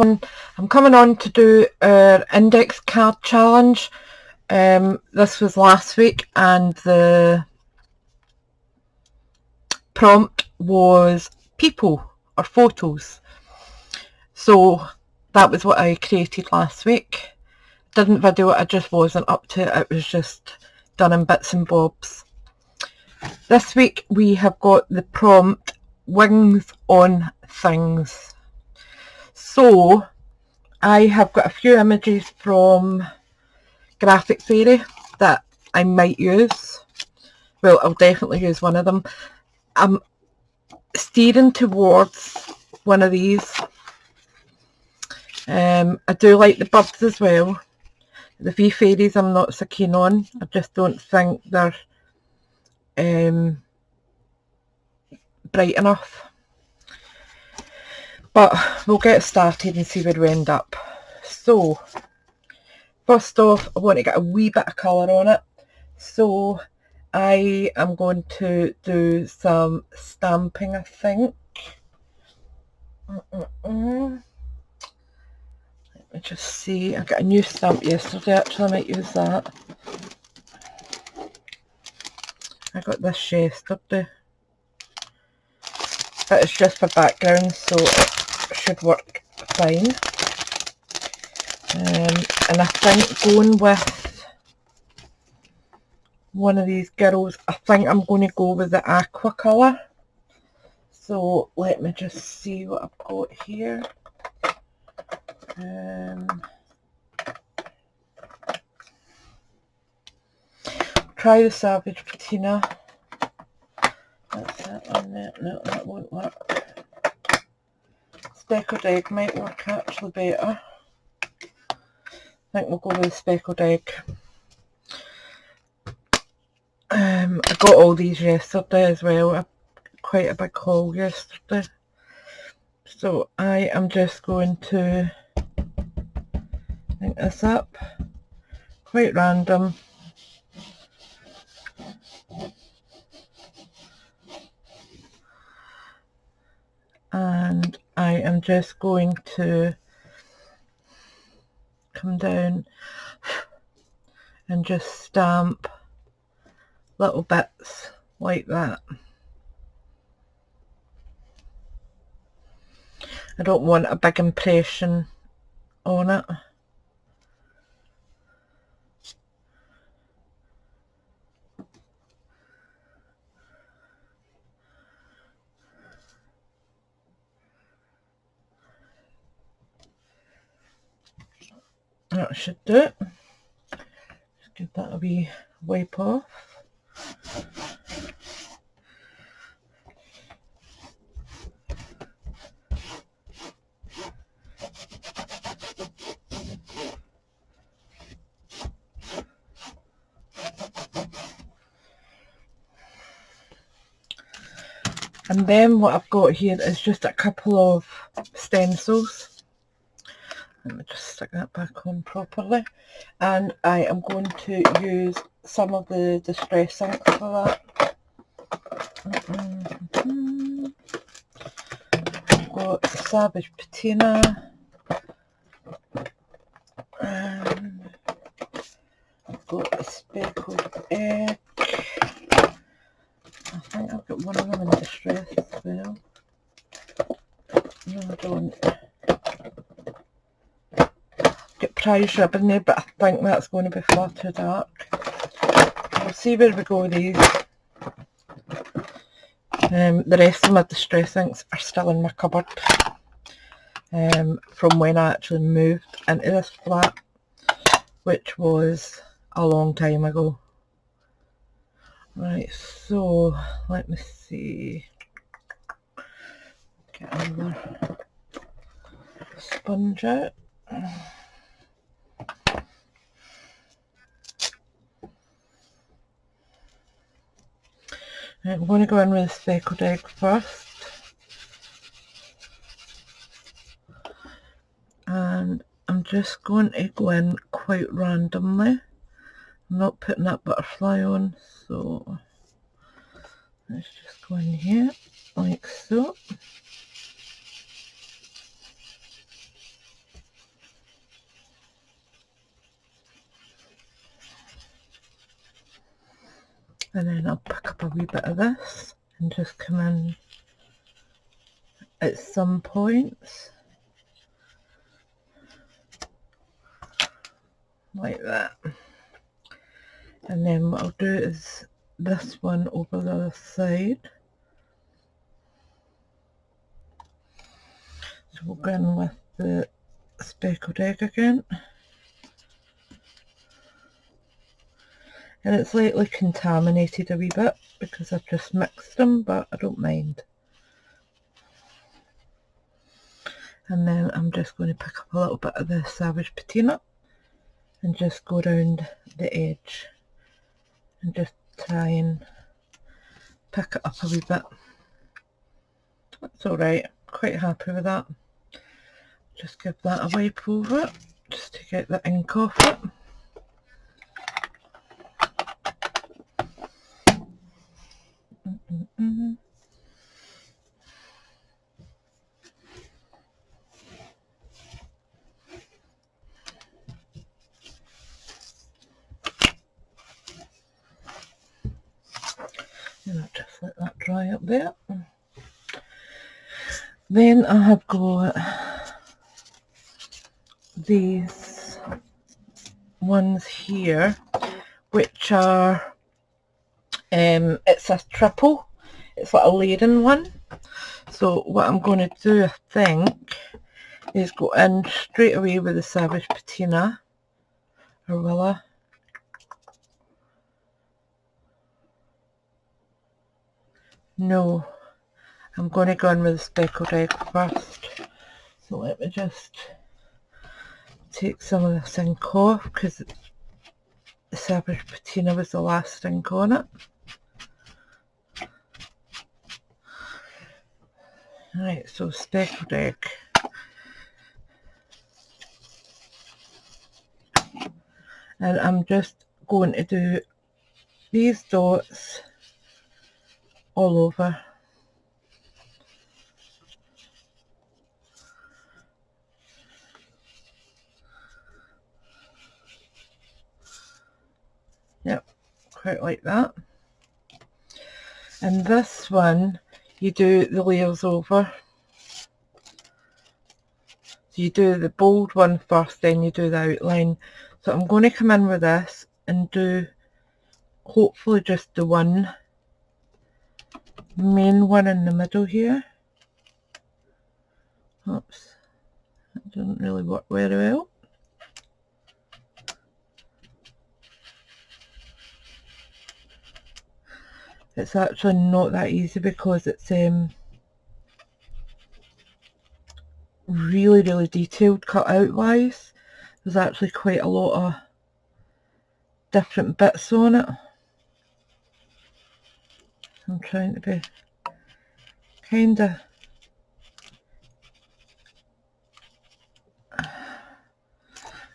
I'm coming on to do our index card challenge. This was last week and the prompt was people or photos. So that was what I created last week. Didn't video it, I just wasn't up to it. It was just done in bits and bobs. This week we have got the prompt wings on things. So I have got a few images from Graphic Fairy that I might use. Well, I'll definitely use one of them. I'm steering towards one of these. I do like the birds as well. The wee fairies I'm not so keen on. I just don't think they're bright enough. But we'll get started and see where we end up. So, first off, I want to get a wee bit of colour on it. So, I am going to do some stamping, I think. Let me just see. I got a new stamp yesterday, actually. I might use that. I got this yesterday. But it's just for background, so it should work fine. And I think going with one of these girls, I think I'm going to go with the aqua colour. So let me just see what I've got here. Try the Savage Patina. That's that one there. No, that won't work. Speckled Egg might work actually better. I think we'll go with the Speckled Egg. I got all these yesterday as well. Quite a big haul yesterday. So I am just going to link this up. Quite random. And I am just going to come down and just stamp little bits like that. I don't want a big impression on it. That should do it. Just give that a wee wipe off. And then what I've got here is just a couple of stencils. Let me just stick that back on properly. And I am going to use some of the distress ink for that. I've got Savage Patina. And I've got a Speckled Egg. I think I've got one of them in distress as well. No, I don't. Get prize ribbon there, but I think that's going to be far too dark. We'll see where we go with these. The rest of my distress inks are still in my cupboard from when I actually moved into this flat, which was a long time ago. Right, so let me see. Get another sponge out. I'm going to go in with the Speckled Egg first. And I'm just going to go in quite randomly. I'm not putting that butterfly on, so let's just go in here, like so. And then I'll pick up a wee bit of this and just come in at some points like that. And then what I'll do is this one over the other side. So we'll go in with the speckled egg again. And it's slightly contaminated a wee bit because I've just mixed them, but I don't mind. And then I'm just going to pick up a little bit of the Savage Patina and just go around the edge and just try and pick it up a wee bit. That's alright, quite happy with that. Just give that a wipe over it just to get the ink off it. And I'll just let that dry up there. Then I have got these ones here, which are, it's a triple, it's like a layering one. So what I'm going to do, I think, is go in straight away with the Savage Patina, or will I? No, I'm going to go in with the speckled egg first. So let me just take some of this ink off because the Savage Patina was the last ink on it. Right, so speckled egg. And I'm just going to do these dots all over. Yep, quite like that. And this one, you do the layers over. So you do the bold one first, then you do the outline. So I'm going to come in with this and do hopefully just the one main one in the middle here. Oops, that doesn't really work very well. It's actually not that easy because it's really detailed cut out wise. There's actually quite a lot of different bits on it. I'm trying to be kinda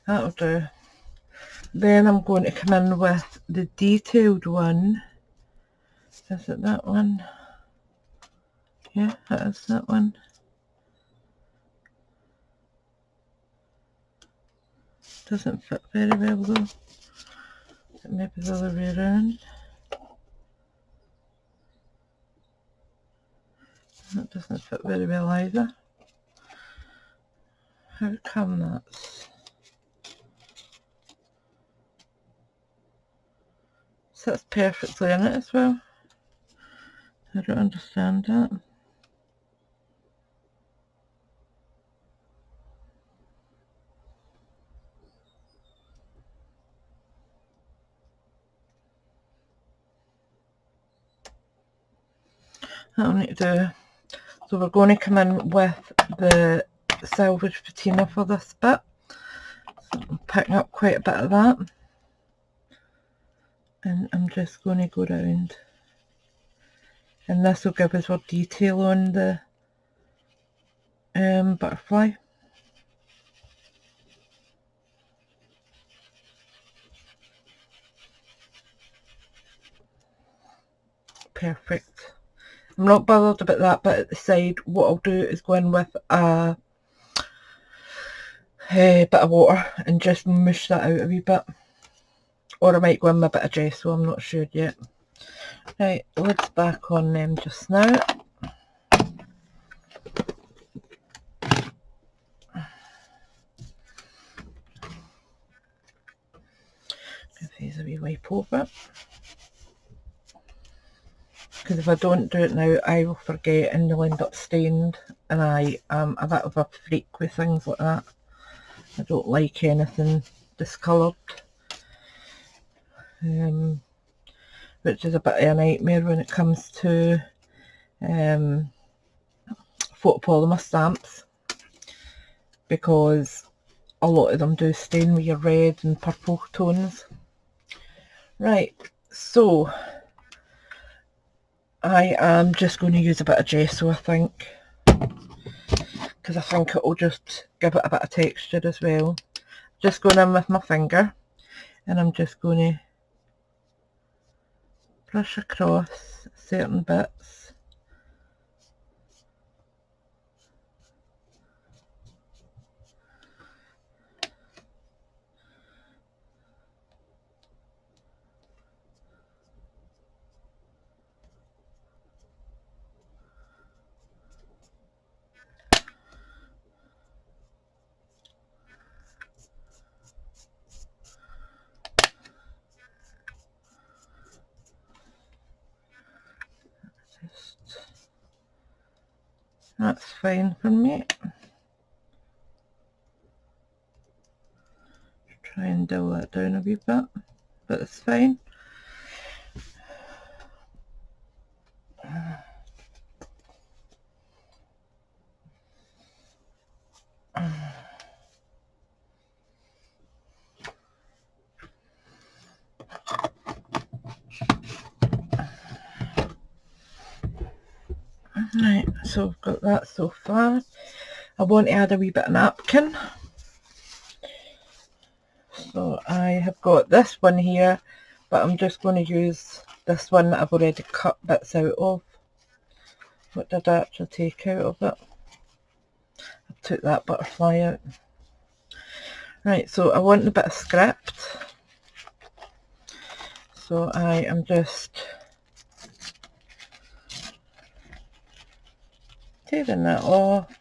that'll do. Then I'm going to come in with the detailed one. Is it that one? Yeah, it is that one. Doesn't fit very well though. Maybe the other way around. That doesn't fit very well either. How come that's... Sits perfectly in it as well. I don't understand that. That'll need to do. So we're going to come in with the Salvage Patina for this bit. So I'm picking up quite a bit of that. And I'm just going to go round. And this will give us more detail on the butterfly. Perfect. I'm not bothered about that bit at the side. What I'll do is go in with a bit of water and just mush that out a wee bit. Or I might go in with a bit of gesso, I'm not sure yet. Right, lid's back on them just now. Give these a wee wipe over. Because if I don't do it now, I will forget and they'll end up stained. And I am a bit of a freak with things like that. I don't like anything discoloured. Which is a bit of a nightmare when it comes to photopolymer stamps, because a lot of them do stain with your red and purple tones. Right, so I am just going to use a bit of gesso, I think, because I think it will just give it a bit of texture as well. Just going in with my finger, and I'm just going to brush across certain bits. That's fine for me. Try and dull that down a wee bit, but it's fine. Right, so I've got that so far. I want to add a wee bit of napkin. So I have got this one here, but I'm just going to use this one that I've already cut bits out of. What did I actually take out of it? I took that butterfly out. Right, so I want a bit of script. So I am just tearing that off.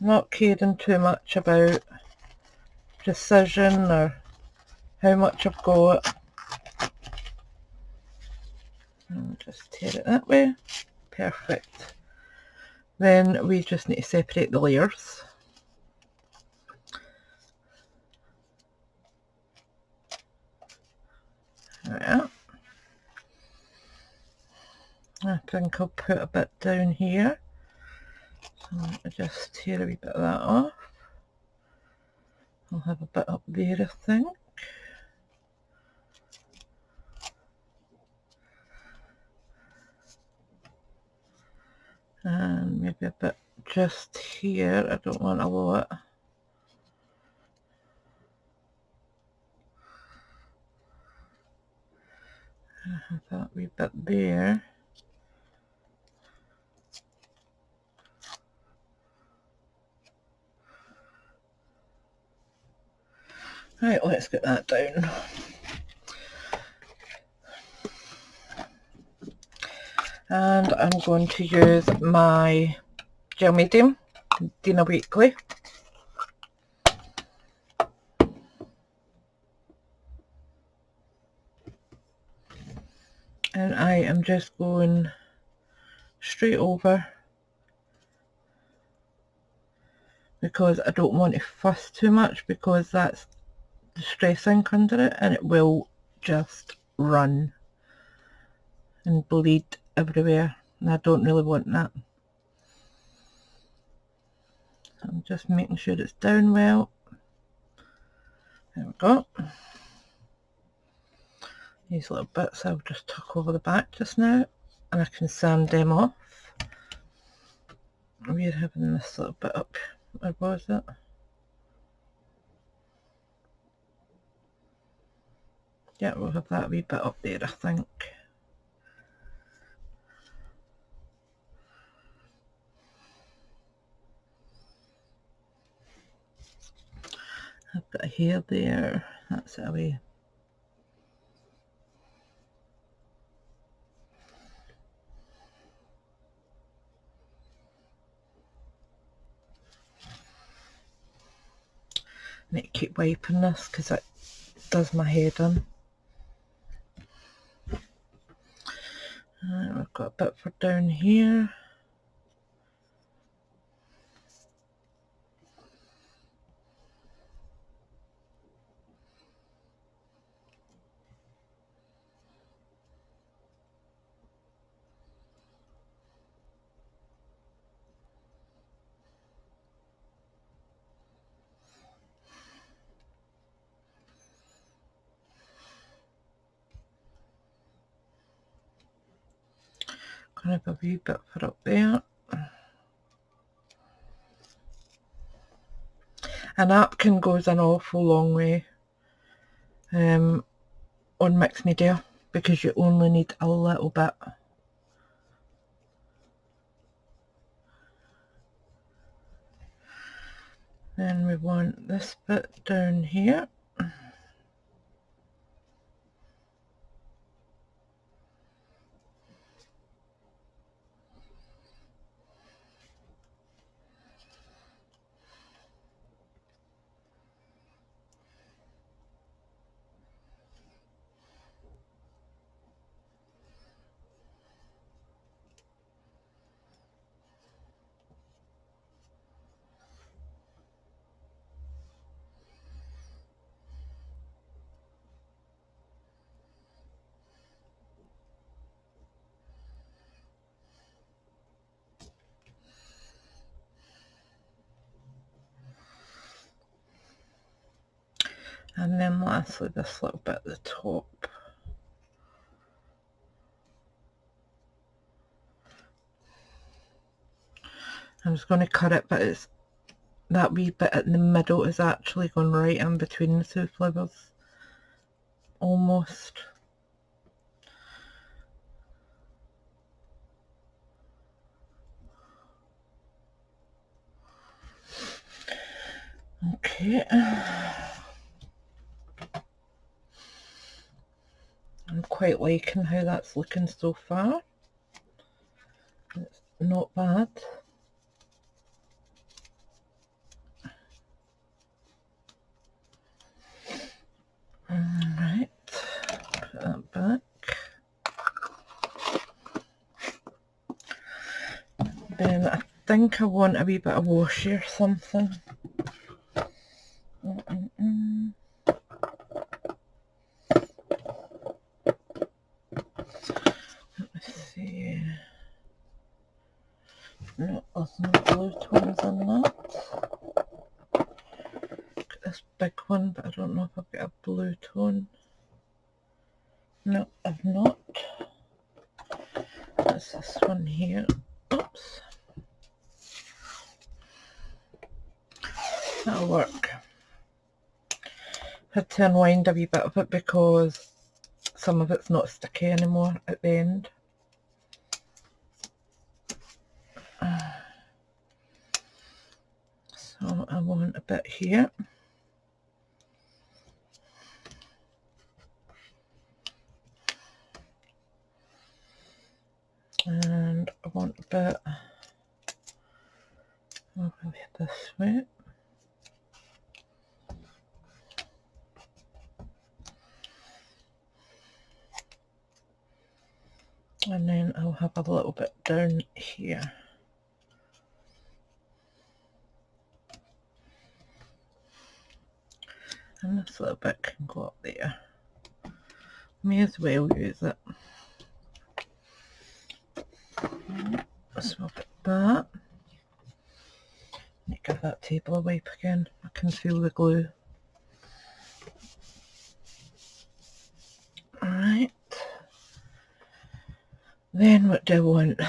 Not caring too much about precision or how much I've got. I'll just tear it that way. Perfect. Then we just need to separate the layers. There. I think I'll put a bit down here. So I'll just tear a wee bit of that off. I'll have a bit up there, I think. And maybe a bit just here. I don't want a lot. I have that wee bit there. Right, let's get that down. And I'm going to use my gel medium, Dina Weekly. And I am just going straight over, because I don't want to fuss too much, because that's the stress ink under it and it will just run and bleed everywhere, and I don't really want that. So I'm just making sure it's down well. There we go. These little bits I'll just tuck over the back just now, and I can sand them off. We're having this little bit up, where was it? Yeah, we'll have that wee bit up there, I think. I've got a hair there, that's it away. need to keep wiping this because it does my head in. We've got a bit for down here. Gonna have a wee bit for up there. A napkin goes an awful long way on mixed media because you only need a little bit. Then we want this bit down here. And then lastly this little bit at the top. I'm just going to cut it, but it's that wee bit in the middle is actually going right in between the two flowers. Almost. Okay. I'm quite liking how that's looking so far. It's not bad. Alright, put that back. Then I think I want a wee bit of washi or something. Let's see. No, there's no blue tones in that. Got this big one, but I don't know if I've got a blue tone. No, I've not. That's this one here. Oops. That'll work. Had to unwind a wee bit of it because some of it's not sticky anymore at the end. So I want a bit here. And I want a bit over this way. And then I'll have a little bit down here. And this little bit can go up there. May as well use it. Swap it back. Need to give that table a wipe again. I can feel the glue. Alright. Then what do I want?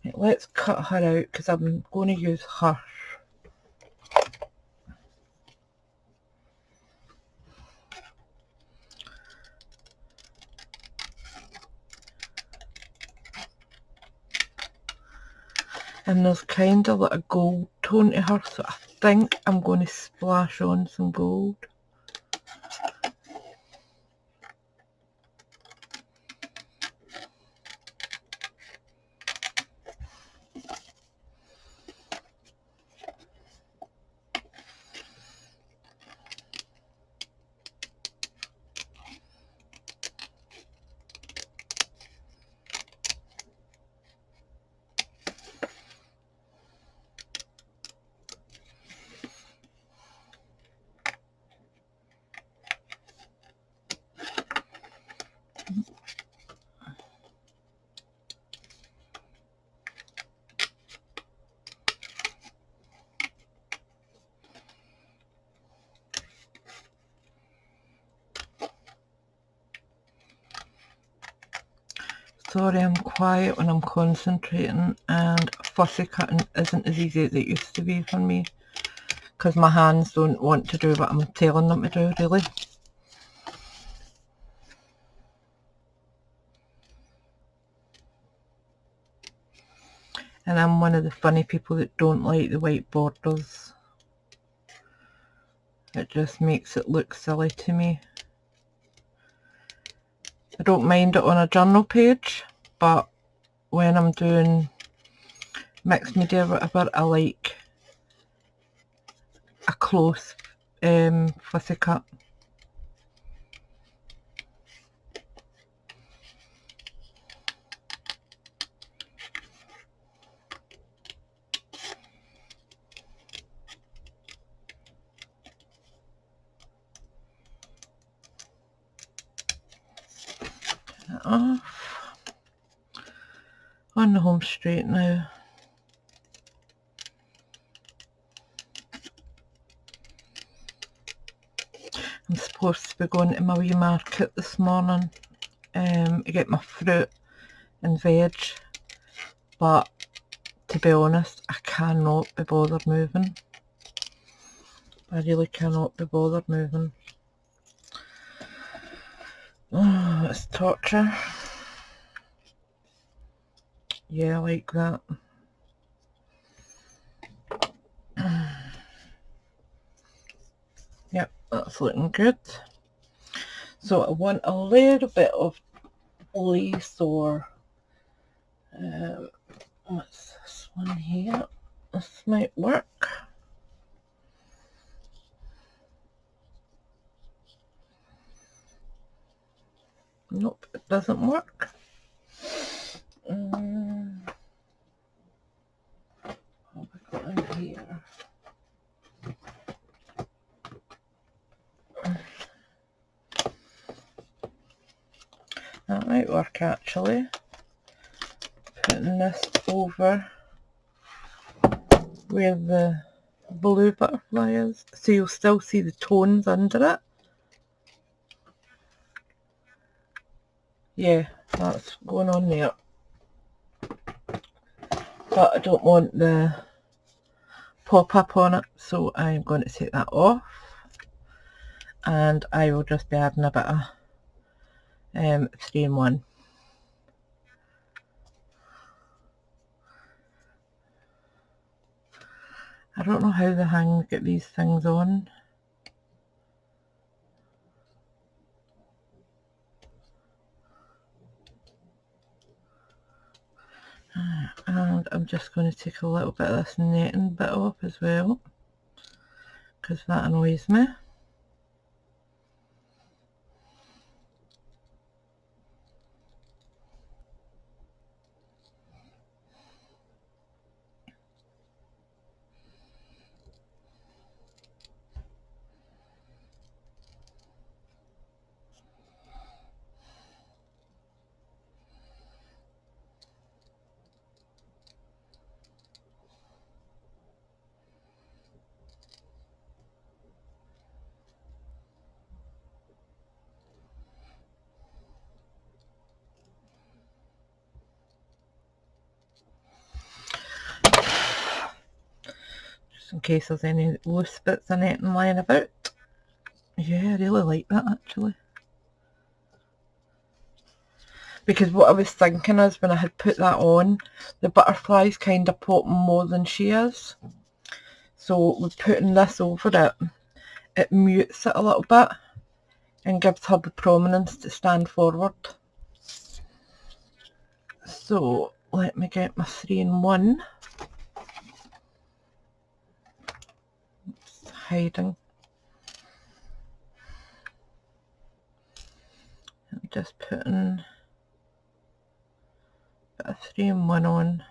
Right, let's cut her out because I'm going to use her. And there's kind of like a gold tone to her, so I think I'm going to splash on some gold. Sorry, I'm quiet when I'm concentrating, and fussy cutting isn't as easy as it used to be for me, because my hands don't want to do what I'm telling them to do, really. And I'm one of the funny people that don't like the white borders. It just makes it look silly to me. I don't mind it on a journal page, but when I'm doing mixed media or whatever, I like a close fussy cut. Off on the home straight now. I'm supposed to be going to my wee market this morning to get my fruit and veg, but to be honest, I cannot be bothered moving. I really cannot be bothered moving. Oh, it's torture. Yeah, I like that. Yep, that's looking good. So I want a little bit of lace, or what's this one here? This might work. Nope, it doesn't work. What have I got in here? That might work actually. Putting this over where the blue butterfly is, so you'll still see the tones under it. Yeah, that's going on there. But I don't want the pop-up on it, so I'm going to take that off. And I will just be adding a bit of 3-in-1. I don't know how they get these things on. And I'm just going to take a little bit of this netting bit off as well, because that annoys me. Just in case there's any loose bits of netting lying about. Yeah, I really like that actually. Because what I was thinking is, when I had put that on, the butterfly's kind of popping more than she is. So with putting this over it, it mutes it a little bit and gives her the prominence to stand forward. So let me get my 3-in-1. It's hiding. I'm just putting a bit of 3-in-1 on.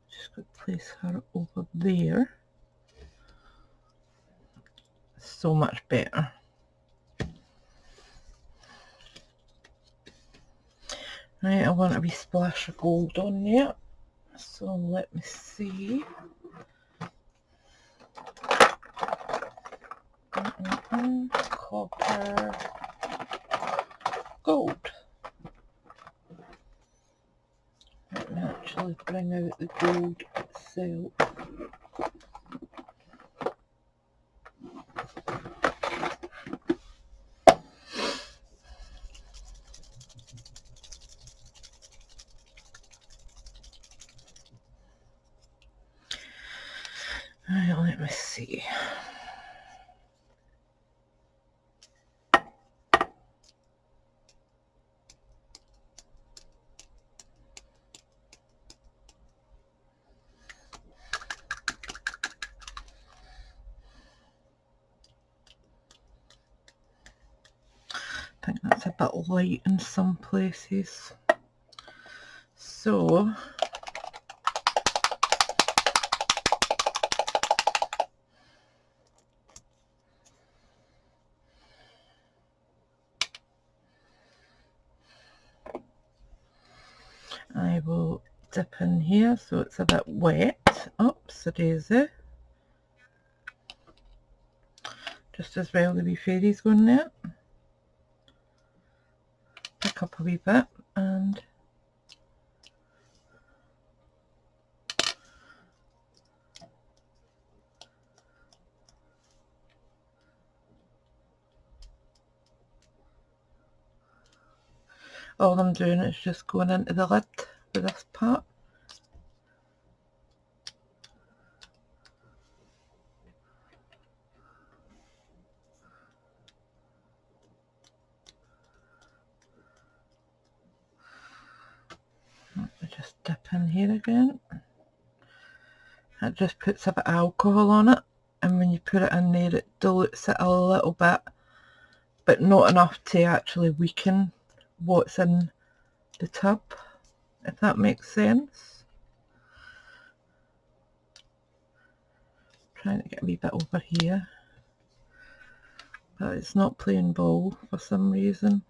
Just going to place her over there. so much better. Right, I want a wee splash of gold on there, so let me see. Copper, gold. Let me actually bring out the gold itself. Right, let me see. I think that's a bit light in some places. So I will dip in here so it's a bit wet. Oops, a daisy. Just as well the wee fairies go in there. Pick up a wee bit and all I'm doing is just going into the lid with this part. I just dip in here again. It just puts a bit of alcohol on it, and when you put it in there it dilutes it a little bit, but not enough to actually weaken what's in the tub, if that makes sense. Trying to get a wee bit over here, but it's not playing ball for some reason.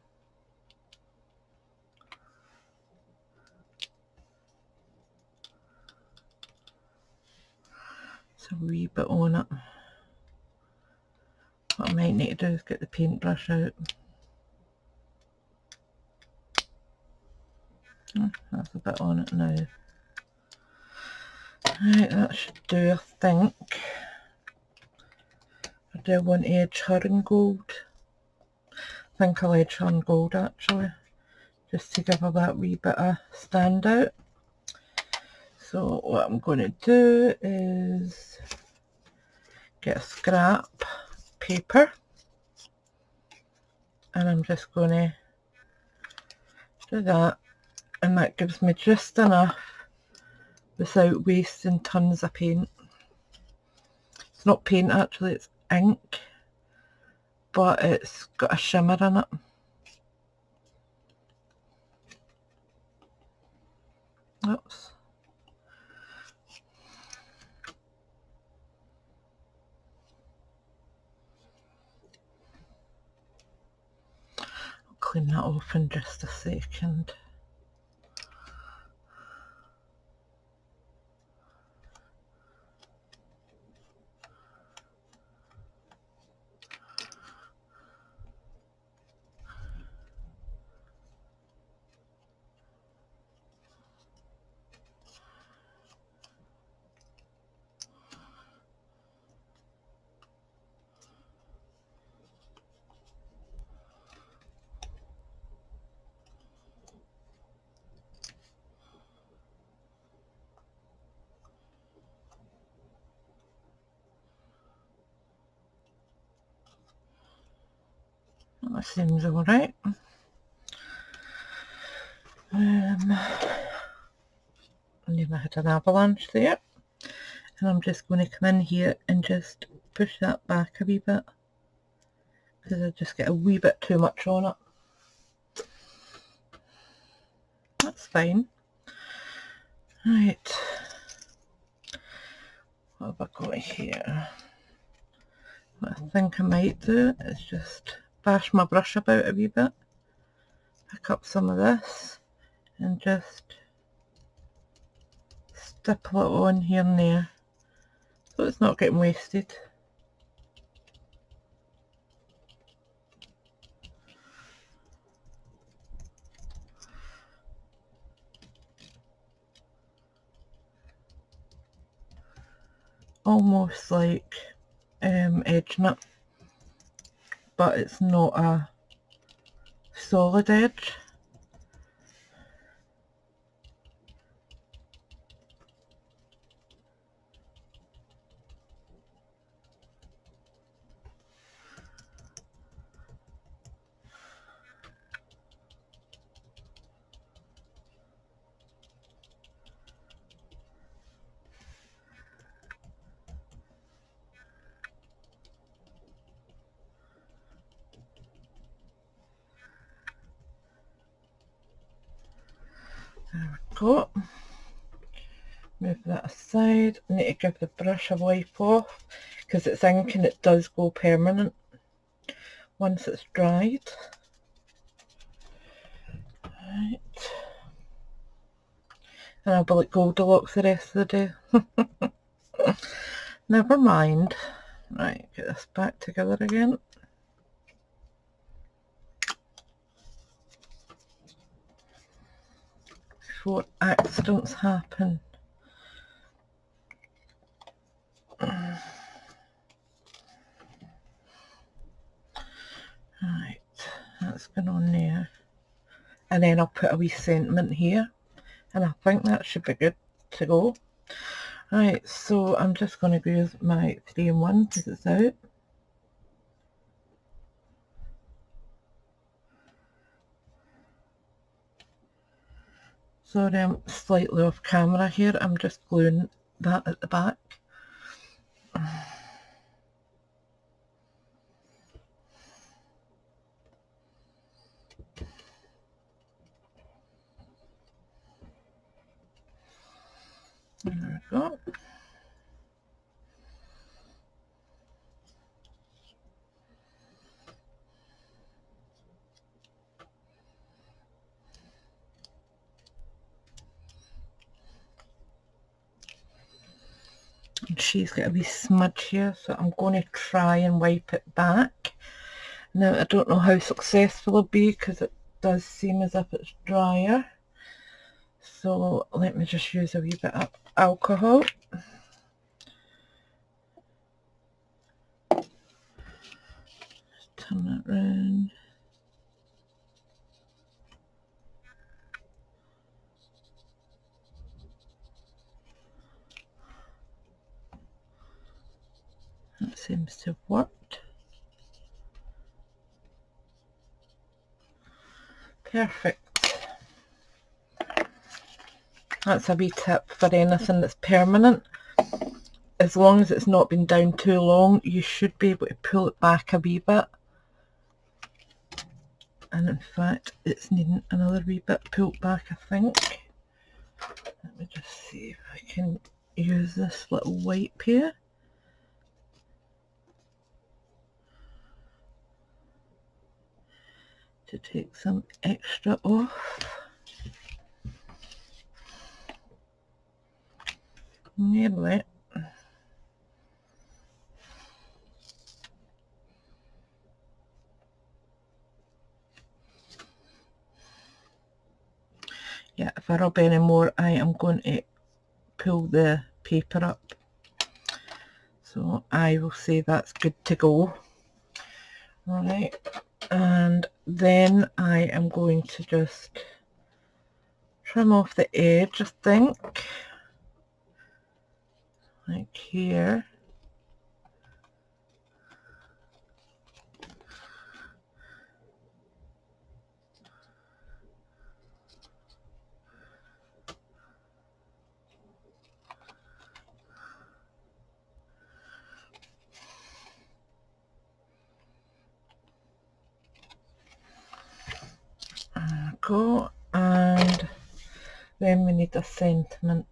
It's a wee bit on it. What I might need to do is get the paintbrush out. That's a bit on it now. Right, that should do, I think. I do want to edge her in gold. I think I'll edge her in gold actually, just to give her that wee bit of standout. So what I'm going to do is get a scrap paper, and I'm just going to do that, and that gives me just enough without wasting tons of paint. It's not paint actually, it's ink, but it's got a shimmer in it. Oops. I'll clean that off in just a second. That seems alright. I never had an avalanche there, and I'm just going to come in here and just push that back a wee bit, because I just get a wee bit too much on it. That's fine. Right, what have I got here? What I think I might do is just bash my brush about a wee bit, pick up some of this and just stipple it on here and there so it's not getting wasted. Almost like edging it, but it's not a solid edge. There we go. Move that aside. I need to give the brush a wipe off because it's ink and it does go permanent once it's dried. Right. And I'll be like Goldilocks the rest of the day. Never mind. Right, get this back together again. Before accidents happen. Right, that's going on there. And then I'll put a wee sentiment here. And I think that should be good to go. Right, so I'm just going to use my 3-in-1 because it's out. Sorry, I'm slightly off camera here. I'm just gluing that at the back. There we go. And she's got a wee smudge here, so I'm going to try and wipe it back. Now, I don't know how successful it'll be because it does seem as if it's drier. So let me just use a wee bit of alcohol. Just turn that round. That seems to have worked. Perfect. That's a wee tip for anything that's permanent. As long as it's not been down too long, you should be able to pull it back a wee bit. And in fact, it's needing another wee bit pulled back, I think. Let me just see if I can use this little wipe here. To take some extra off. Nearly. Yeah, if I rub any more, I am going to pull the paper up. So I will say that's good to go. Right, and then I am going to just trim off the edge, I think, like here. Go, and then we need a sentiment.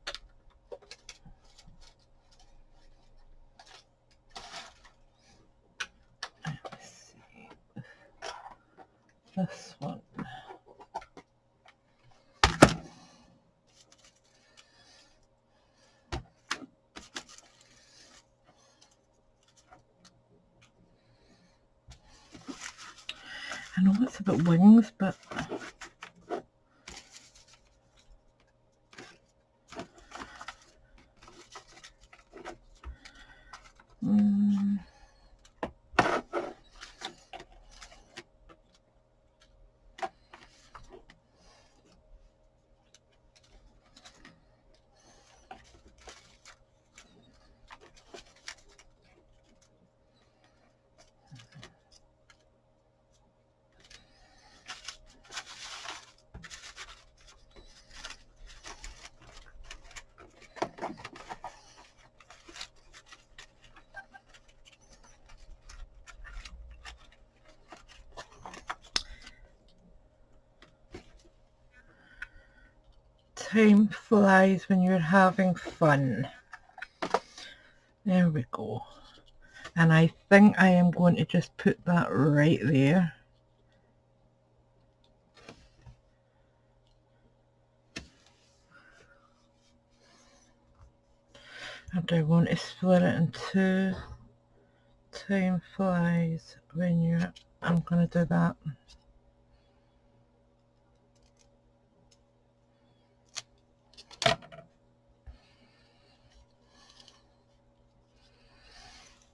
this one. I know it's about wings, but time flies when you're having fun. There we go. And I think I am going to just put that right there. And I want to split it in two. Time flies when you're... I'm going to do that.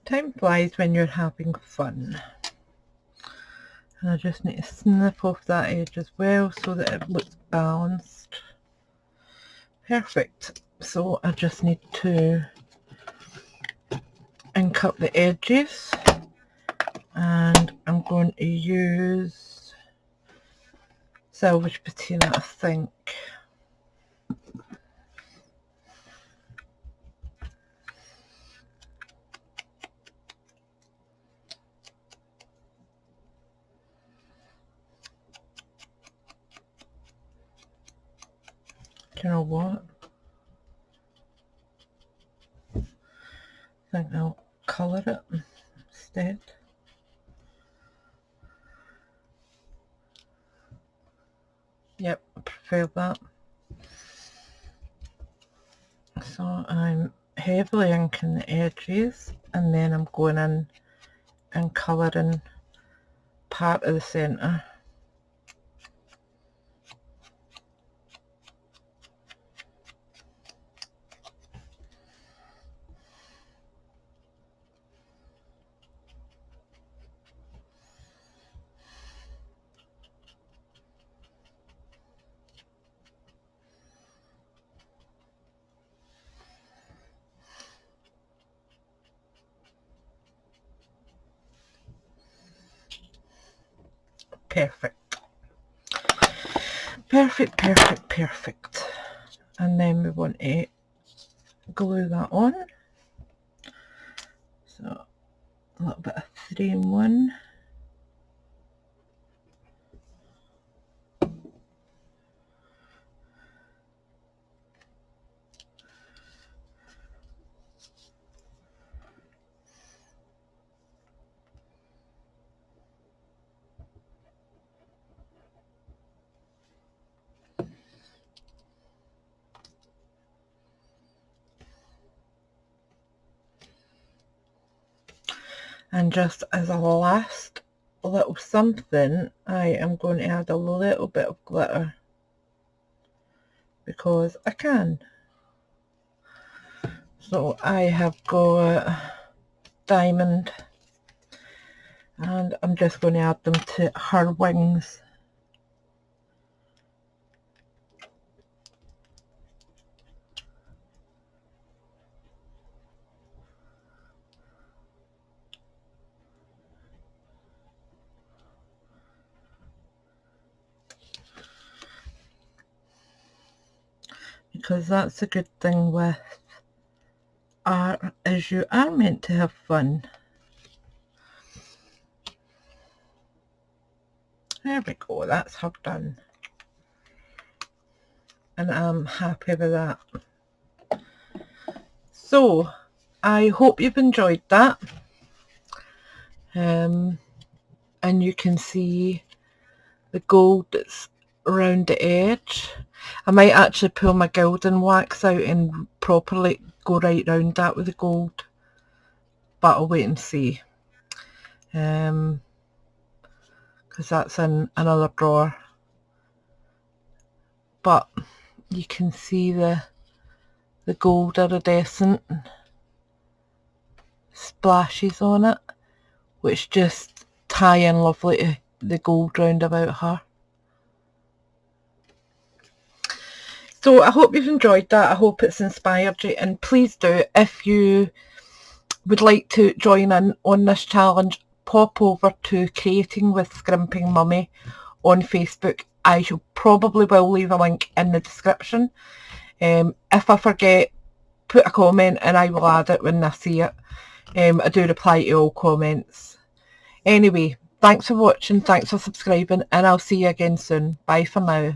Time flies when you're having fun. And I just need to snip off that edge as well so that it looks balanced. Perfect. So I just need to ink up the edges, and I'm going to use Salvage Patina, I think. Do you know what? I think I'll colour it instead. Yep, I prefer that. So I'm heavily inking the edges, and then I'm going in and colouring part of the centre. Perfect. Perfect, perfect, perfect. And then we want to glue that on. So a little bit of 3-in-1. And just as a last little something, I am going to add a little bit of glitter because I can. So I have got diamond, and I'm just going to add them to her wings. Because that's a good thing with art, is you are meant to have fun. There we go, that's her done. And I'm happy with that. So, I hope you've enjoyed that. And you can see the gold that's around the edge. I might actually pull my gilding wax out and properly go right round that with the gold, but I'll wait and see, because that's in another drawer. But you can see the gold iridescent splashes on it, which just tie in lovely to the gold round about her. So I hope you've enjoyed that. I hope it's inspired you, and please do, if you would like to join in on this challenge, pop over to Creating with Scrimping Mummy on Facebook. I shall probably will leave a link in the description. If I forget, put a comment and I will add it when I see it. I do reply to all comments. Anyway, thanks for watching, thanks for subscribing, and I'll see you again soon. Bye for now.